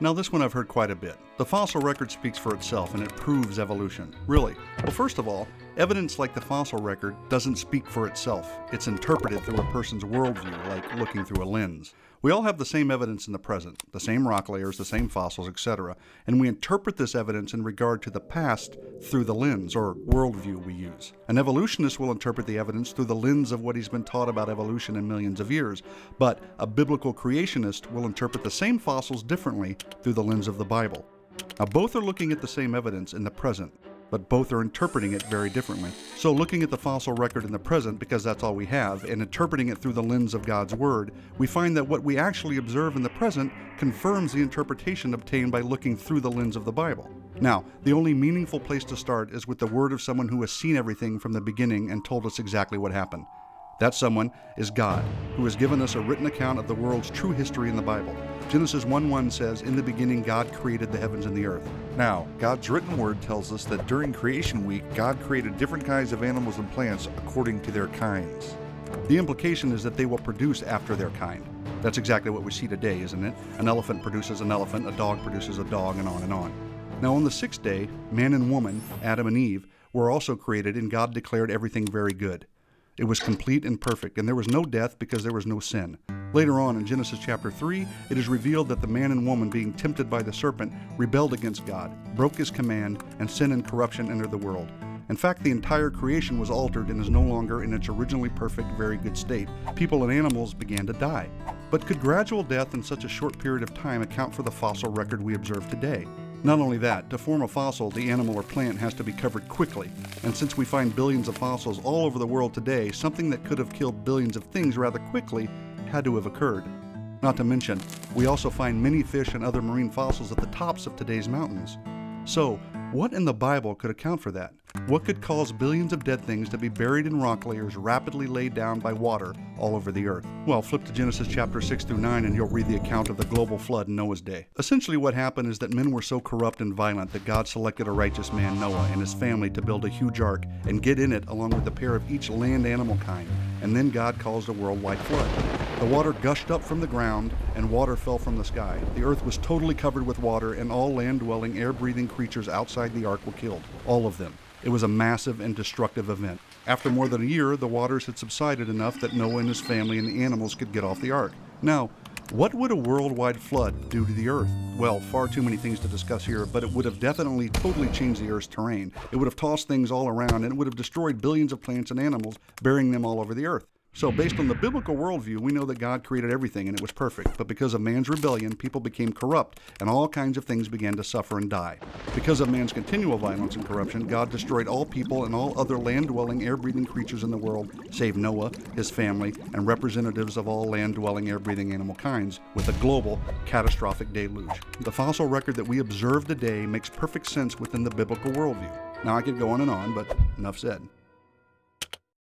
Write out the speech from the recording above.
Now this one I've heard quite a bit. The fossil record speaks for itself and it proves evolution. Really? Well, first of all, evidence like the fossil record doesn't speak for itself. It's interpreted through a person's worldview, like looking through a lens. We all have the same evidence in the present, the same rock layers, the same fossils, etc., and we interpret this evidence in regard to the past through the lens, or worldview we use. An evolutionist will interpret the evidence through the lens of what he's been taught about evolution in millions of years, but a biblical creationist will interpret the same fossils differently through the lens of the Bible. Now, both are looking at the same evidence in the present, but both are interpreting it very differently. So looking at the fossil record in the present, because that's all we have, and interpreting it through the lens of God's Word, we find that what we actually observe in the present confirms the interpretation obtained by looking through the lens of the Bible. Now, the only meaningful place to start is with the word of someone who has seen everything from the beginning and told us exactly what happened. That someone is God, who has given us a written account of the world's true history in the Bible. Genesis 1:1 says, "In the beginning God created the heavens and the earth." Now, God's written word tells us that during creation week, God created different kinds of animals and plants according to their kinds. The implication is that they will produce after their kind. That's exactly what we see today, isn't it? An elephant produces an elephant, a dog produces a dog, and on and on. Now on the sixth day, man and woman, Adam and Eve, were also created, and God declared everything very good. It was complete and perfect, and there was no death because there was no sin. Later on in Genesis chapter 3, it is revealed that the man and woman, being tempted by the serpent, rebelled against God, broke his command, and sin and corruption entered the world. In fact, the entire creation was altered and is no longer in its originally perfect, very good state. People and animals began to die. But could gradual death in such a short period of time account for the fossil record we observe today? Not only that, to form a fossil, the animal or plant has to be covered quickly. And since we find billions of fossils all over the world today, something that could have killed billions of things rather quickly had to have occurred. Not to mention, we also find many fish and other marine fossils at the tops of today's mountains. So, what in the Bible could account for that? What could cause billions of dead things to be buried in rock layers rapidly laid down by water all over the earth? Well, flip to Genesis chapter 6 through 9 and you'll read the account of the global flood in Noah's day. Essentially what happened is that men were so corrupt and violent that God selected a righteous man, Noah, and his family to build a huge ark and get in it along with a pair of each land animal kind. And then God caused a worldwide flood. The water gushed up from the ground and water fell from the sky. The earth was totally covered with water and all land-dwelling, air-breathing creatures outside the ark were killed. All of them. It was a massive and destructive event. After more than a year, the waters had subsided enough that Noah and his family and the animals could get off the ark. Now, what would a worldwide flood do to the earth? Well, far too many things to discuss here, but it would have definitely totally changed the earth's terrain. It would have tossed things all around and it would have destroyed billions of plants and animals, burying them all over the earth. So based on the biblical worldview, we know that God created everything and it was perfect. But because of man's rebellion, people became corrupt and all kinds of things began to suffer and die. Because of man's continual violence and corruption, God destroyed all people and all other land-dwelling, air-breathing creatures in the world, save Noah, his family, and representatives of all land-dwelling, air-breathing animal kinds, with a global, catastrophic deluge. The fossil record that we observe today makes perfect sense within the biblical worldview. Now I could go on and on, but enough said.